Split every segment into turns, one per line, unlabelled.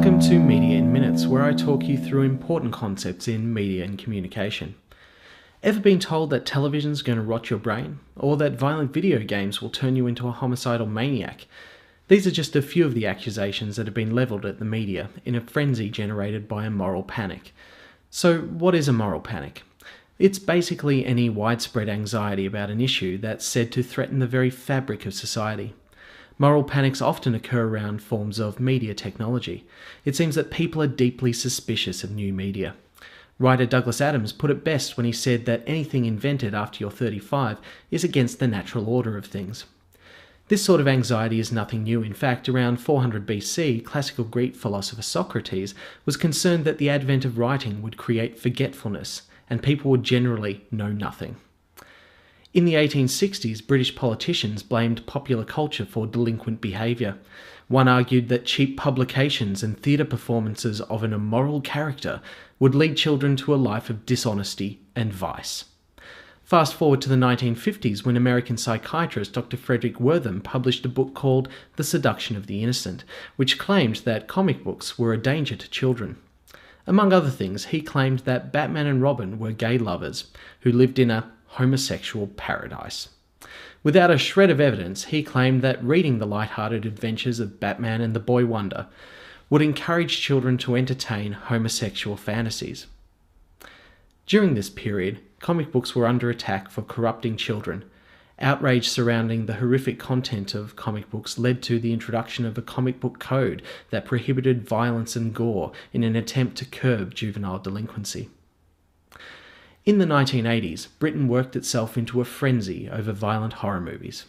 Welcome to Media in Minutes, where I talk you through important concepts in media and communication. Ever been told that television's going to rot your brain? Or that violent video games will turn you into a homicidal maniac? These are just a few of the accusations that have been levelled at the media in a frenzy generated by a moral panic. So what is a moral panic? It's basically any widespread anxiety about an issue that's said to threaten the very fabric of society. Moral panics often occur around forms of media technology. It seems that people are deeply suspicious of new media. Writer Douglas Adams put it best when he said that anything invented after you're 35 is against the natural order of things. This sort of anxiety is nothing new. In fact, around 400 BC, classical Greek philosopher Socrates was concerned that the advent of writing would create forgetfulness, and people would generally know nothing. In the 1860s, British politicians blamed popular culture for delinquent behaviour. One argued that cheap publications and theatre performances of an immoral character would lead children to a life of dishonesty and vice. Fast forward to the 1950s, when American psychiatrist Dr. Frederick Wertham published a book called The Seduction of the Innocent, which claimed that comic books were a danger to children. Among other things, he claimed that Batman and Robin were gay lovers who lived in a homosexual paradise. Without a shred of evidence, he claimed that reading the light-hearted adventures of Batman and the Boy Wonder would encourage children to entertain homosexual fantasies. During this period, comic books were under attack for corrupting children. Outrage surrounding the horrific content of comic books led to the introduction of a comic book code that prohibited violence and gore in an attempt to curb juvenile delinquency. In the 1980s, Britain worked itself into a frenzy over violent horror movies.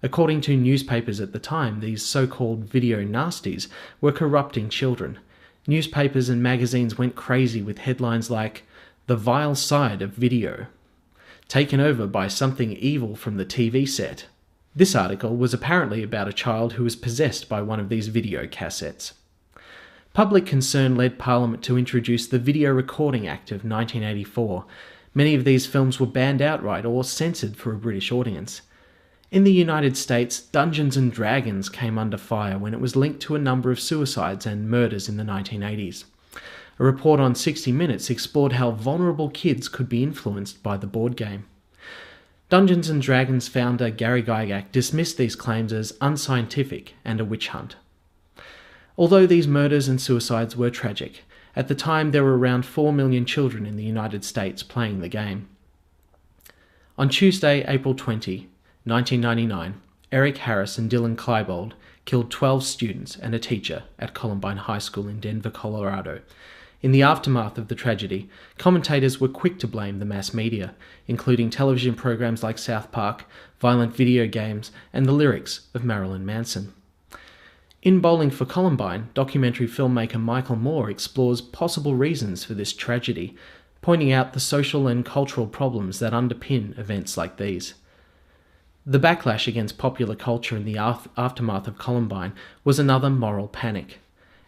According to newspapers at the time, these so-called video nasties were corrupting children. Newspapers and magazines went crazy with headlines like, "The Vile Side of Video," "Taken Over by Something Evil from the TV Set." This article was apparently about a child who was possessed by one of these video cassettes. Public concern led Parliament to introduce the Video Recording Act of 1984. Many of these films were banned outright or censored for a British audience. In the United States, Dungeons and Dragons came under fire when it was linked to a number of suicides and murders in the 1980s. A report on 60 Minutes explored how vulnerable kids could be influenced by the board game. Dungeons and Dragons founder Gary Gygax dismissed these claims as unscientific and a witch hunt. Although these murders and suicides were tragic, at the time there were around 4 million children in the United States playing the game. On Tuesday, April 20, 1999, Eric Harris and Dylan Klebold killed 12 students and a teacher at Columbine High School in Denver, Colorado. In the aftermath of the tragedy, commentators were quick to blame the mass media, including television programs like South Park, violent video games, and the lyrics of Marilyn Manson. In Bowling for Columbine, documentary filmmaker Michael Moore explores possible reasons for this tragedy, pointing out the social and cultural problems that underpin events like these. The backlash against popular culture in the aftermath of Columbine was another moral panic.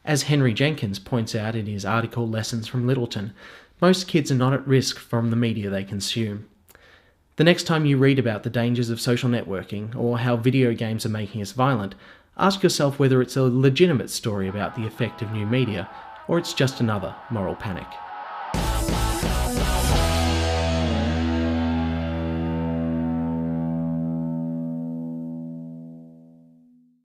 As Henry Jenkins points out in his article Lessons from Littleton, most kids are not at risk from the media they consume. The next time you read about the dangers of social networking or how video games are making us violent, ask yourself whether it's a legitimate story about the effect of new media or it's just another moral panic.